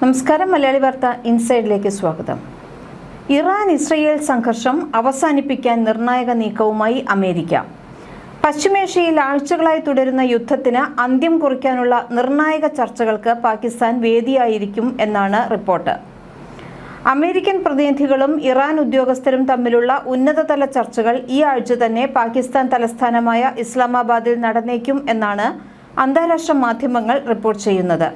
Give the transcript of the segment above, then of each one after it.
നമസ്കാരം. മലയാളി വാർത്ത ഇൻസൈഡിലേക്ക് സ്വാഗതം. ഇറാൻ ഇസ്രയേൽ സംഘർഷം അവസാനിപ്പിക്കാൻ നിർണായക നീക്കവുമായി അമേരിക്ക. പശ്ചിമേഷ്യയിൽ ആഴ്ചകളായി തുടരുന്ന യുദ്ധത്തിന് അന്ത്യം കുറിക്കാനുള്ള നിർണായക ചർച്ചകൾക്ക് പാകിസ്ഥാൻ വേദിയായിരിക്കും എന്നാണ് റിപ്പോർട്ട്. അമേരിക്കൻ പ്രതിനിധികളും ഇറാൻ ഉദ്യോഗസ്ഥരും തമ്മിലുള്ള ഉന്നതതല ചർച്ചകൾ ഈ ആഴ്ച തന്നെ പാകിസ്ഥാൻ തലസ്ഥാനമായ ഇസ്ലാമാബാദിൽ നടന്നേക്കും എന്നാണ് അന്താരാഷ്ട്ര മാധ്യമങ്ങൾ റിപ്പോർട്ട് ചെയ്യുന്നത്.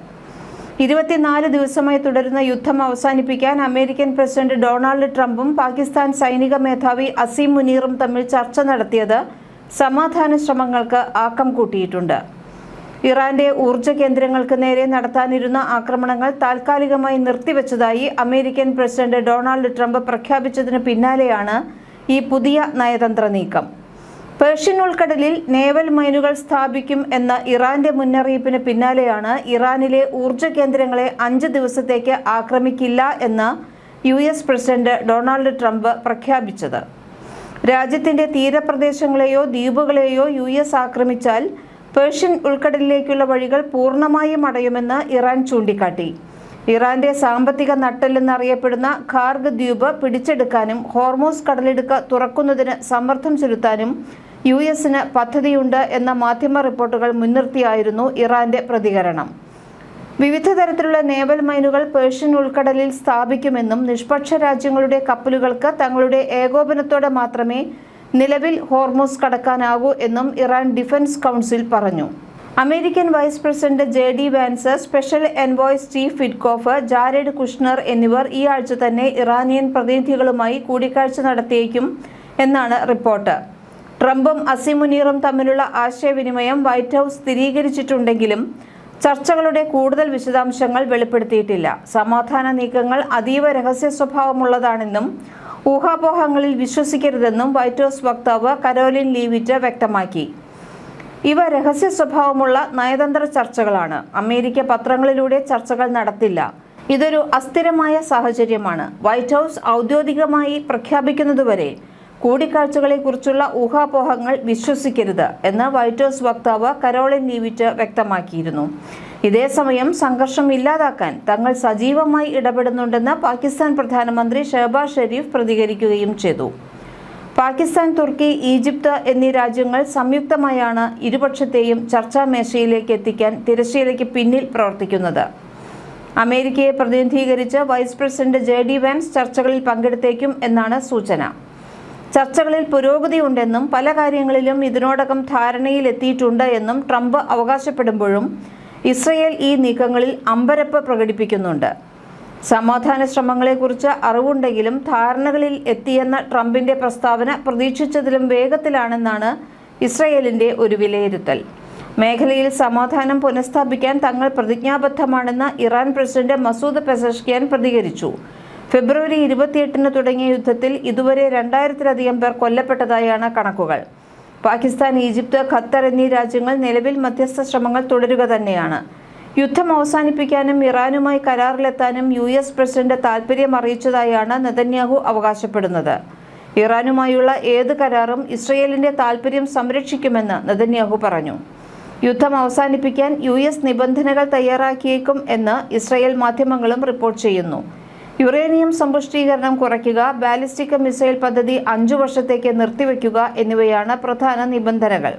24 ദിവസമായി തുടരുന്ന യുദ്ധം അവസാനിപ്പിക്കാൻ അമേരിക്കൻ പ്രസിഡന്റ് ഡൊണാൾഡ് ട്രംപും പാകിസ്ഥാൻ സൈനിക മേധാവി അസീം മുനീറും തമ്മിൽ ചർച്ച നടത്തിയത് സമാധാന ശ്രമങ്ങൾക്ക് ആക്കം കൂട്ടിയിട്ടുണ്ട്. ഇറാന്റെ ഊർജ്ജ കേന്ദ്രങ്ങൾക്ക് നേരെ നടത്താനിരുന്ന ആക്രമണങ്ങൾ താൽക്കാലികമായി നിർത്തിവെച്ചതായി അമേരിക്കൻ പ്രസിഡന്റ് ഡൊണാൾഡ് ട്രംപ് പ്രഖ്യാപിച്ചതിന് പിന്നാലെയാണ് ഈ പുതിയ നയതന്ത്ര നീക്കം. പേർഷ്യൻ ഉൾക്കടലിൽ നേവൽ മൈനുകൾ സ്ഥാപിക്കും എന്ന ഇറാന്റെ മുന്നറിയിപ്പിന് പിന്നാലെയാണ് ഇറാനിലെ ഊർജ്ജ കേന്ദ്രങ്ങളെ 5 ദിവസത്തേക്ക് ആക്രമിക്കില്ല എന്ന് US പ്രസിഡന്റ് ഡൊണാൾഡ് ട്രംപ് പ്രഖ്യാപിച്ചത്. രാജ്യത്തിന്റെ തീരപ്രദേശങ്ങളെയോ ദ്വീപുകളെയോ US ആക്രമിച്ചാൽ പേർഷ്യൻ ഉൾക്കടലിലേക്കുള്ള വഴികൾ പൂർണ്ണമായും അടയുമെന്ന് ഇറാൻ ചൂണ്ടിക്കാട്ടി. ഇറാന്റെ സാമ്പത്തിക നട്ടെല്ലെന്നറിയപ്പെടുന്ന ഖാർഗ് ദ്വീപ് പിടിച്ചെടുക്കാനും ഹോർമൂസ് കടലിടുക്ക് തുറക്കുന്നതിന് സമ്മർദ്ദം ചെലുത്താനും US-ന് പദ്ധതിയുണ്ട് എന്ന മാധ്യമ റിപ്പോർട്ടുകൾ മുൻനിർത്തിയായിരുന്നു ഇറാന്റെ പ്രതികരണം. വിവിധ തരത്തിലുള്ള നേവൽ മൈനുകൾ പേർഷ്യൻ ഉൾക്കടലിൽ സ്ഥാപിക്കുമെന്നും നിഷ്പക്ഷ രാജ്യങ്ങളുടെ കപ്പലുകൾക്ക് തങ്ങളുടെ ഏകോപനത്തോടെ മാത്രമേ നിലവിൽ ഹോർമൂസ് കടക്കാനാകൂ എന്നും ഇറാൻ ഡിഫൻസ് കൗൺസിൽ പറഞ്ഞു. American vice president JD Vance, special envoy Steve Witkoff, Jared Kushner എന്നിവർ ഈ ആഴ്ച തന്നെ ഇറാനിയൻ പ്രതിനിധികളുമായി കൂടിക്കാഴ്ച നടത്തിയേക്കും എന്നാണ് റിപ്പോർട്ട്. ട്രംപും അസീം മുനീറും തമ്മിലുള്ള ആശയവിനിമയം വൈറ്റ് ഹൗസ് സ്ഥിരീകരിച്ചിട്ടുണ്ടെങ്കിലും ചർച്ചകളുടെ കൂടുതൽ വിശദാംശങ്ങൾ വെളിപ്പെടുത്തിയിട്ടില്ല. സമാധാന നീക്കങ്ങൾ അതീവ രഹസ്യ സ്വഭാവമുള്ളതാണെന്നും ഊഹാപോഹങ്ങളിൽ വിശ്വസിക്കരുതെന്നും വൈറ്റ് ഹൗസ് വക്താവ് കരോലിൻ ലീവിറ്റ് വ്യക്തമാക്കി. ഇവ രഹസ്യ സ്വഭാവമുള്ള നയതന്ത്ര ചർച്ചകളാണ്. അമേരിക്ക പത്രങ്ങളിലൂടെ ചർച്ചകൾ നടത്തില്ല. ഇതൊരു അസ്ഥിരമായ സാഹചര്യമാണ്. വൈറ്റ് ഹൗസ് ഔദ്യോഗികമായി പ്രഖ്യാപിക്കുന്നതുവരെ കൂടിക്കാഴ്ചകളെക്കുറിച്ചുള്ള ഊഹാപോഹങ്ങൾ വിശ്വസിക്കരുത് എന്ന് വൈറ്റ് ഹൗസ് വക്താവ് കരോലിൻ ലീവിറ്റ് വ്യക്തമാക്കിയിരുന്നു. ഇതേസമയം സംഘർഷം ഇല്ലാതാക്കാൻ തങ്ങൾ സജീവമായി ഇടപെടുന്നുണ്ടെന്ന് പാകിസ്ഥാൻ പ്രധാനമന്ത്രി ഷഹബാസ് ഷെരീഫ് പ്രതികരിക്കുകയും ചെയ്തു. പാകിസ്ഥാൻ, തുർക്കി, ഈജിപ്ത് എന്നീ രാജ്യങ്ങൾ സംയുക്തമായാണ് ഇരുപക്ഷത്തെയും ചർച്ചാ മേശയിലേക്ക് എത്തിക്കാൻ തിരശ്ശീലയ്ക്ക് പിന്നിൽ പ്രവർത്തിക്കുന്നത്. അമേരിക്കയെ പ്രതിനിധീകരിച്ച് വൈസ് പ്രസിഡന്റ് JD വാൻസ് ചർച്ചകളിൽ പങ്കെടുത്തേക്കും എന്നാണ് സൂചന. ചർച്ചകളിൽ പുരോഗതിയുണ്ടെന്നും പല കാര്യങ്ങളിലും ഇതിനോടകം ധാരണയിലെത്തിയിട്ടുണ്ട് എന്നും ട്രംപ് അവകാശപ്പെടുമ്പോഴും ഇസ്രയേൽ ഈ നീക്കങ്ങളിൽ അമ്പരപ്പ് പ്രകടിപ്പിക്കുന്നുണ്ട്. സമാധാന ശ്രമങ്ങളെക്കുറിച്ച് അറിവുണ്ടെങ്കിലും ധാരണകളിൽ എത്തിയെന്ന ട്രംപിന്റെ പ്രസ്താവന പ്രതീക്ഷിച്ചതിലും വേഗത്തിലാണെന്നാണ് ഇസ്രയേലിന്റെ ഒരു വിലയിരുത്തൽ. മേഖലയിൽ സമാധാനം പുനഃസ്ഥാപിക്കാൻ തങ്ങൾ പ്രതിജ്ഞാബദ്ധമാണെന്ന് ഇറാൻ പ്രസിഡന്റ് മസൂദ് പെസഷ്കിയാൻ പ്രതികരിച്ചു. ഫെബ്രുവരി 28-ന് തുടങ്ങിയ യുദ്ധത്തിൽ ഇതുവരെ 2000-ലധികം പേർ കൊല്ലപ്പെട്ടതായാണ് കണക്കുകൾ. പാകിസ്ഥാൻ, ഈജിപ്ത്, ഖത്തർ എന്നീ രാജ്യങ്ങൾ നിലവിൽ മധ്യസ്ഥ ശ്രമങ്ങൾ തുടരുക തന്നെയാണ്. യുദ്ധം അവസാനിപ്പിക്കാനും ഇറാനുമായി കരാറിലെത്താനും US പ്രസിഡന്റ് താൽപര്യം അറിയിച്ചതായാണ് നെതന്യാഹു അവകാശപ്പെടുന്നത്. ഇറാനുമായുള്ള ഏത് കരാറും ഇസ്രയേലിന്റെ താൽപര്യം സംരക്ഷിക്കുമെന്ന് നെതന്യാഹു പറഞ്ഞു. യുദ്ധം അവസാനിപ്പിക്കാൻ US നിബന്ധനകൾ തയ്യാറാക്കിയേക്കും എന്ന് ഇസ്രയേൽ മാധ്യമങ്ങളും റിപ്പോർട്ട് ചെയ്യുന്നു. യുറേനിയം സമ്പുഷ്ടീകരണം കുറയ്ക്കുക, ബാലിസ്റ്റിക് മിസൈൽ പദ്ധതി 5 വർഷത്തേക്ക് നിർത്തിവെക്കുക എന്നിവയാണ് പ്രധാന നിബന്ധനകൾ.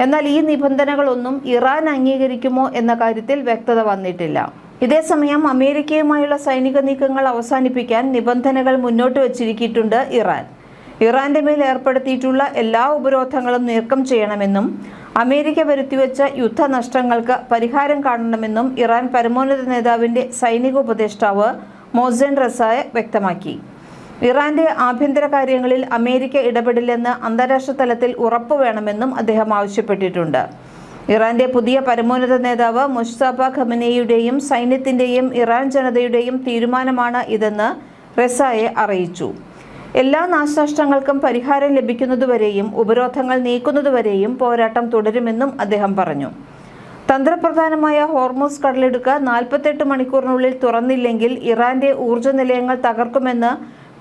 എന്നാൽ ഈ നിബന്ധനകളൊന്നും ഇറാൻ അംഗീകരിക്കുമോ എന്ന കാര്യത്തിൽ വ്യക്തത വന്നിട്ടില്ല. ഇതേസമയം അമേരിക്കയുമായുള്ള സൈനിക നീക്കങ്ങൾ അവസാനിപ്പിക്കാൻ നിബന്ധനകൾ മുന്നോട്ട് വച്ചിരിക്കിയിട്ടുണ്ട് ഇറാൻ. ഇറാന്റെ മേൽ ഏർപ്പെടുത്തിയിട്ടുള്ള എല്ലാ ഉപരോധങ്ങളും നീക്കം ചെയ്യണമെന്നും അമേരിക്ക വരുത്തിവെച്ച യുദ്ധനഷ്ടങ്ങൾക്ക് പരിഹാരം കാണണമെന്നും ഇറാൻ പരമോന്നത നേതാവിന്റെ സൈനിക ഉപദേഷ്ടാവ് മോസൻ റസായ വ്യക്തമാക്കി. ഇറാന്റെ ആഭ്യന്തര കാര്യങ്ങളിൽ അമേരിക്ക ഇടപെടില്ലെന്ന് അന്താരാഷ്ട്ര തലത്തിൽ ഉറപ്പുവേണമെന്നും അദ്ദേഹം ആവശ്യപ്പെട്ടിട്ടുണ്ട്. ഇറാന്റെ പുതിയ പരമോന്നത നേതാവ് മുജ്തബ ഖമനേയിയുടെയും സൈന്യത്തിന്റെയും ഇറാൻ ജനതയുടെയും തീരുമാനമാണ് ഇതെന്ന് റസായെ അറിയിച്ചു. എല്ലാ നാശനഷ്ടങ്ങൾക്കും പരിഹാരം ലഭിക്കുന്നതുവരെയും ഉപരോധങ്ങൾ നീക്കുന്നതുവരെയും പോരാട്ടം തുടരുമെന്നും അദ്ദേഹം പറഞ്ഞു. തന്ത്രപ്രധാനമായ ഹോർമൂസ് കടലിടുക്ക് 48 മണിക്കൂറിനുള്ളിൽ തുറന്നില്ലെങ്കിൽ ഇറാന്റെ ഊർജ്ജ നിലയങ്ങൾ തകർക്കുമെന്ന്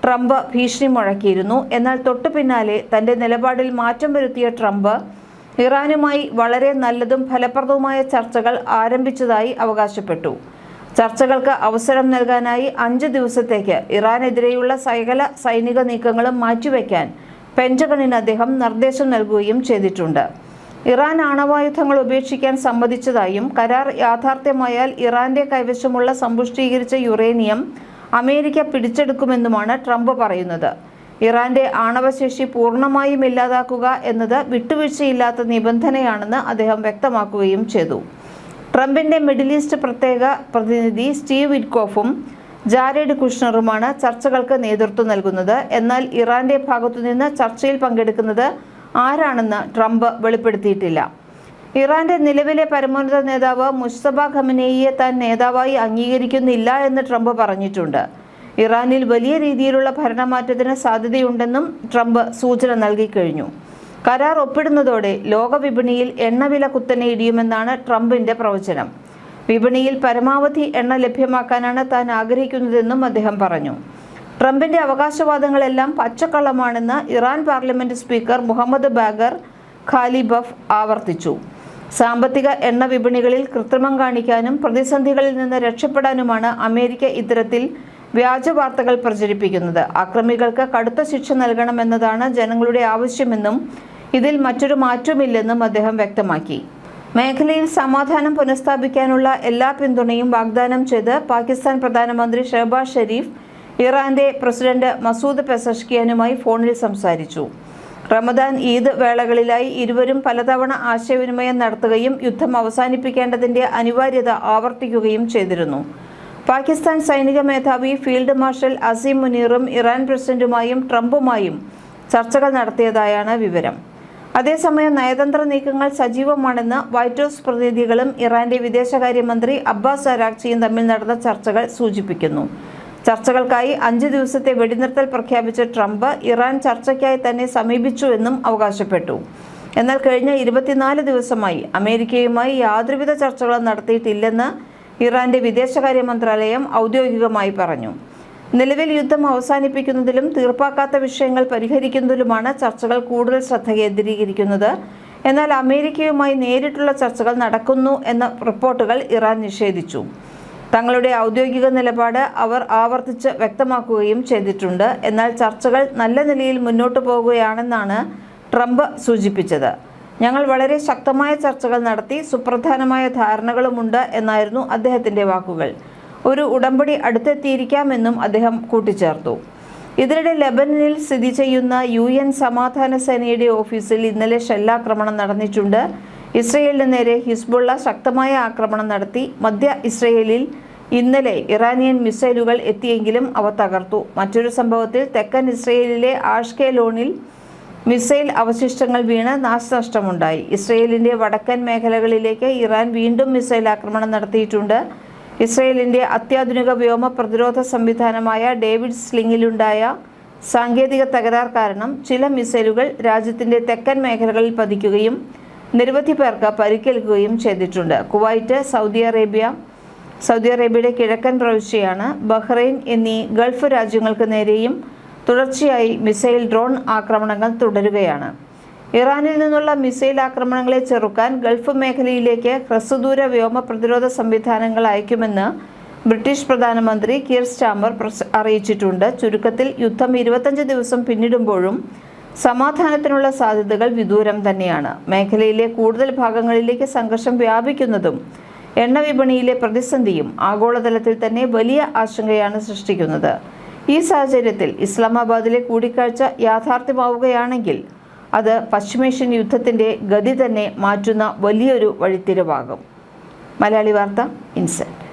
ട്രംപ് ഭീഷണി മുഴക്കിയിരുന്നു. എന്നാൽ തൊട്ടു പിന്നാലെ തന്റെ നിലപാടിൽ മാറ്റം വരുത്തിയ ട്രംപ് ഇറാനുമായി വളരെ നല്ലതും ഫലപ്രദവുമായ ചർച്ചകൾ ആരംഭിച്ചതായി അവകാശപ്പെട്ടു. ചർച്ചകൾക്ക് അവസരം നൽകാനായി 5 ദിവസത്തേക്ക് ഇറാനെതിരെയുള്ള സകല സൈനിക നീക്കങ്ങളും മാറ്റിവെക്കാൻ പെന്റഗണിന് അദ്ദേഹം നിർദ്ദേശം നൽകുകയും ചെയ്തിട്ടുണ്ട്. ഇറാൻ ആണവായുധങ്ങൾ ഉപേക്ഷിക്കാൻ സമ്മതിച്ചതായും കരാർ യാഥാർത്ഥ്യമായാൽ ഇറാന്റെ കൈവശമുള്ള സമ്പുഷ്ടീകരിച്ച യുറേനിയം അമേരിക്ക പിടിച്ചെടുക്കുമെന്നുമാണ് ട്രംപ് പറയുന്നത്. ഇറാന്റെ ആണവശേഷി പൂർണ്ണമായും ഇല്ലാതാക്കുക എന്നത് വിട്ടുവീഴ്ചയില്ലാത്ത നിബന്ധനയാണെന്ന് അദ്ദേഹം വ്യക്തമാക്കുകയും ചെയ്തു. ട്രംപിന്റെ മിഡിൽ ഈസ്റ്റ് പ്രത്യേക പ്രതിനിധി സ്റ്റീവ് വിറ്റ്കോഫും ജാരേഡ് കുഷ്ണറുമാണ് ചർച്ചകൾക്ക് നേതൃത്വം നൽകുന്നത്. എന്നാൽ ഇറാന്റെ ഭാഗത്തുനിന്ന് ചർച്ചയിൽ പങ്കെടുക്കുന്നത് ആരാണെന്ന് ട്രംപ് വെളിപ്പെടുത്തിയിട്ടില്ല. ഇറാന്റെ നിലവിലെ പരമോന്നത നേതാവ് മുജ്തബ ഖമനേയിയെ താൻ നേതാവായി അംഗീകരിക്കുന്നില്ല എന്ന് ട്രംപ് പറഞ്ഞിട്ടുണ്ട്. ഇറാനിൽ വലിയ രീതിയിലുള്ള ഭരണമാറ്റത്തിന് സാധ്യതയുണ്ടെന്നും ട്രംപ് സൂചന നൽകിക്കഴിഞ്ഞു. കരാർ ഒപ്പിടുന്നതോടെ ലോകവിപണിയിൽ എണ്ണവില കുത്തനെ ഇടിയുമെന്നാണ് ട്രംപിന്റെ പ്രവചനം. വിപണിയിൽ പരമാവധി എണ്ണ ലഭ്യമാക്കാനാണ് താൻ ആഗ്രഹിക്കുന്നതെന്നും അദ്ദേഹം പറഞ്ഞു. ട്രംപിന്റെ അവകാശവാദങ്ങളെല്ലാം പച്ചക്കള്ളമാണെന്ന് Iran parliament speaker Mohammad Bagher Ghalibaf ആവർത്തിച്ചു. സാമ്പത്തിക എണ്ണ വിപണികളിൽ കൃത്രിമം കാണിക്കാനും പ്രതിസന്ധികളിൽ നിന്ന് രക്ഷപ്പെടാനുമാണ് അമേരിക്ക ഇത്തരത്തിൽ വ്യാജ വാർത്തകൾ പ്രചരിപ്പിക്കുന്നത്. അക്രമികൾക്ക് കടുത്ത ശിക്ഷ നൽകണമെന്നതാണ് ജനങ്ങളുടെ ആവശ്യമെന്നും ഇതിൽ മറ്റൊരു മാറ്റവുമില്ലെന്നും അദ്ദേഹം വ്യക്തമാക്കി. മേഖലയിൽ സമാധാനം പുനഃസ്ഥാപിക്കാനുള്ള എല്ലാ പിന്തുണയും വാഗ്ദാനം ചെയ്ത് പാകിസ്ഥാൻ പ്രധാനമന്ത്രി ഷഹബാസ് ഷെരീഫ് ഇറാന്റെ പ്രസിഡന്റ് മസൂദ് പെസഷ്കിയാനുമായി ഫോണിൽ സംസാരിച്ചു. റമദാൻ, ഈദ് വേളകളിലായി ഇരുവരും പലതവണ ആശയവിനിമയം നടത്തുകയും യുദ്ധം അവസാനിപ്പിക്കേണ്ടതിന്റെ അനിവാര്യത ആവർത്തിക്കുകയും ചെയ്തിരുന്നു. പാകിസ്ഥാൻ സൈനിക മേധാവി ഫീൽഡ് മാർഷൽ അസീം മുനീറും ഇറാൻ പ്രസിഡന്റുമായും ട്രംപുമായും ചർച്ചകൾ നടത്തിയതായാണ് വിവരം. അതേസമയം നയതന്ത്ര നീക്കങ്ങൾ സജീവമാണെന്ന് വൈറ്റ് ഹൗസ് പ്രതിനിധികളും ഇറാന്റെ വിദേശകാര്യമന്ത്രി അബ്ബാസ് അരാഗ്ചിയും തമ്മിൽ നടന്ന ചർച്ചകൾ സൂചിപ്പിക്കുന്നു. ചർച്ചകൾക്കായി 5 ദിവസത്തെ വെടിനിർത്തൽ പ്രഖ്യാപിച്ച ട്രംപ് ഇറാൻ ചർച്ചയ്ക്കായി തന്നെ സമീപിച്ചുവെന്നും അവകാശപ്പെട്ടു. എന്നാൽ കഴിഞ്ഞ 24 ദിവസമായി അമേരിക്കയുമായി യാതൊരുവിധ ചർച്ചകളും നടത്തിയിട്ടില്ലെന്ന് ഇറാന്റെ വിദേശകാര്യ മന്ത്രാലയം ഔദ്യോഗികമായി പറഞ്ഞു. നിലവിൽ യുദ്ധം അവസാനിപ്പിക്കുന്നതിലും തീർപ്പാക്കാത്ത വിഷയങ്ങൾ പരിഹരിക്കുന്നതിലുമാണ് ചർച്ചകൾ കൂടുതൽ ശ്രദ്ധ കേന്ദ്രീകരിക്കുന്നത്. എന്നാൽ അമേരിക്കയുമായി നേരിട്ടുള്ള ചർച്ചകൾ നടക്കുന്നു എന്ന റിപ്പോർട്ടുകൾ ഇറാൻ നിഷേധിച്ചു. തങ്ങളുടെ ഔദ്യോഗിക നിലപാട് അവർ ആവർത്തിച്ച് വ്യക്തമാക്കുകയും ചെയ്തിട്ടുണ്ട്. എന്നാൽ ചർച്ചകൾ നല്ല നിലയിൽ മുന്നോട്ടു പോകുകയാണെന്നാണ് ട്രംപ് സൂചിപ്പിച്ചത്. ഞങ്ങൾ വളരെ ശക്തമായ ചർച്ചകൾ നടത്തി, സുപ്രധാനമായ ധാരണകളുമുണ്ട് എന്നായിരുന്നു അദ്ദേഹത്തിന്റെ വാക്കുകൾ. ഒരു ഉടമ്പടി അടുത്തെത്തിയിരിക്കാമെന്നും അദ്ദേഹം കൂട്ടിച്ചേർത്തു. ഇതിനിടെ ലെബനനിൽ സ്ഥിതി ചെയ്യുന്ന UN സമാധാന സേനയുടെ ഓഫീസിൽ ഇന്നലെ ഷെല്ലാക്രമണം നടന്നിട്ടുണ്ട്. ഇസ്രയേലിന് നേരെ ഹിസ്ബുള്ള ശക്തമായ ആക്രമണം നടത്തി. മധ്യ ഇസ്രയേലിൽ ഇന്നലെ ഇറാനിയൻ മിസൈലുകൾ എത്തിയെങ്കിലും അവ തകർത്തു. മറ്റൊരു സംഭവത്തിൽ തെക്കൻ ഇസ്രയേലിലെ ആഷ്കെലോണിൽ മിസൈൽ അവശിഷ്ടങ്ങൾ വീണ് നാശനഷ്ടമുണ്ടായി. ഇസ്രയേലിന്റെ വടക്കൻ മേഖലകളിലേക്ക് ഇറാൻ വീണ്ടും മിസൈൽ ആക്രമണം നടത്തിയിട്ടുണ്ട്. ഇസ്രയേലിന്റെ അത്യാധുനിക വ്യോമ പ്രതിരോധ സംവിധാനമായ ഡേവിഡ് സ്ലിങ്ങിലുണ്ടായ സാങ്കേതിക തകരാർ കാരണം ചില മിസൈലുകൾ രാജ്യത്തിന്റെ തെക്കൻ മേഖലകളിൽ പതിക്കുകയും നിരവധി പേർക്ക് പരിക്കേൽക്കുകയും ചെയ്തിട്ടുണ്ട്. കുവൈറ്റ്, സൗദി അറേബ്യയുടെ കിഴക്കൻ പ്രവിശ്യയാണ് ബഹ്റൈൻ എന്നീ ഗൾഫ് രാജ്യങ്ങൾക്ക് നേരെയും തുടർച്ചയായി മിസൈൽ ഡ്രോൺ ആക്രമണങ്ങൾ തുടരുകയാണ്. ഇറാനിൽ നിന്നുള്ള മിസൈൽ ആക്രമണങ്ങളെ ചെറുക്കാൻ ഗൾഫ് മേഖലയിലേക്ക് ഹ്രസ്വദൂര വ്യോമ പ്രതിരോധ സംവിധാനങ്ങൾ അയക്കുമെന്ന് ബ്രിട്ടീഷ് പ്രധാനമന്ത്രി കീർ സ്റ്റാമർ അറിയിച്ചിട്ടുണ്ട്. ചുരുക്കത്തിൽ യുദ്ധം 25 ദിവസം പിന്നിടുമ്പോഴും സമാധാനത്തിനുള്ള സാധ്യതകൾ വിദൂരം തന്നെയാണ്. മേഖലയിലെ കൂടുതൽ ഭാഗങ്ങളിലേക്ക് സംഘർഷം വ്യാപിക്കുന്നതും എണ്ണ വിപണിയിലെ പ്രതിസന്ധിയും ആഗോളതലത്തിൽ തന്നെ വലിയ ആശങ്കയാണ് സൃഷ്ടിക്കുന്നത്. ഈ സാഹചര്യത്തിൽ ഇസ്ലാമാബാദിലെ കൂടിക്കാഴ്ച യാഥാർത്ഥ്യമാവുകയാണെങ്കിൽ അത് പശ്ചിമേഷ്യൻ യുദ്ധത്തിന്റെ ഗതി തന്നെ മാറ്റുന്ന വലിയൊരു വഴിത്തിരിവാകും. മലയാളി വാർത്ത ഇൻസൈറ്റ്.